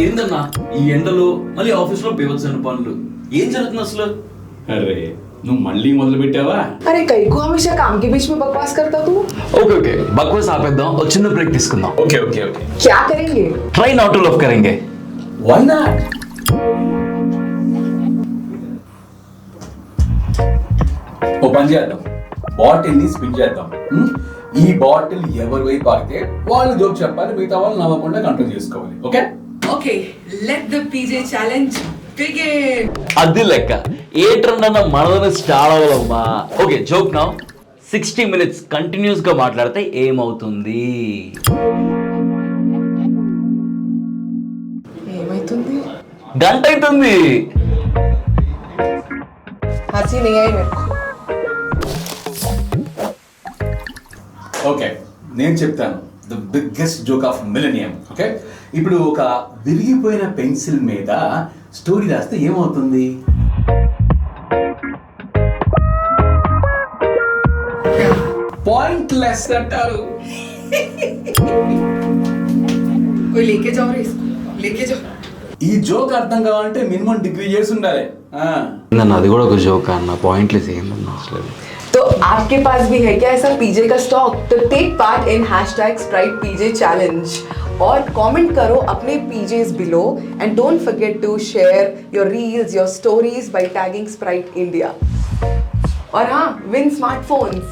ఏందన్నా ఈ ఎండలో మళ్ళీ ఆఫీస్ లో బీభత్సమైన పనులు ఏం జరుగుతుంది అసలు? अरे నువ్వు మళ్ళీ మొదలు పెట్టావా? अरे कई को हमेशा काम के बीच में बकवास करता तू। ఓకే ఓకే బక్వాస్ ఆపేద్దాం, ఒక చిన్న బ్రేక్ తీసుకుందాం. ఓకే ఓకే ఓకే क्या करेंगे? ట్రై నాట్ టు లవ్ కరెంగే. Why not? ఓ పని చేద్దాం, బాటిల్ ని స్పిన్ చేద్దాం. ఈ బాటిల్ ఎవరి వైపు ఆగితే వాళ్ళు జోక్ చెప్పాలి, మిగతా వాళ్ళు నవ్వకుండా కంట్రోల్ చేసుకోవాలి. Okay Okay, let the PJ challenge begin. అది లెక్క ఏ ట్రెండ్ అన్న మనదని స్టార్ట్ అవ్వాలమ్మా. Okay joke now. 60 minutes continuous గా మాట్లాడితే ఏమవుతుంది? ఏమైతుంది? గంట అవుతుంది. हंसी नहीं आई मेरे को। ఓకే నేను చెప్తాను the biggest joke of millennium. Okay ఇప్పుడు ఒక విరిగిపోయిన పెన్సిల్ మీద స్టోరీ రాస్తే ఏమవుతుంది? పాయింట్లెస్ అంటారు. कोई लेके जाओ रे इसको, लेके जाओ। ఈ జోక్ అర్థం కావాలంటే మినిమం డిగ్రీ చేసి ఉండాలి. అది కూడా ఒక జోక్ అన్న, పాయింట్లెస్ ఏందన్నా అసలు. तो आपके पास भी है क्या ऐसा पीजे का स्टॉक? तो take part in #SpritePJ challenge और कमेंट करो अपने PJs below and don't forget to share your reels, your stories by tagging Sprite India. और हाँ, विन स्मार्टफोन्स.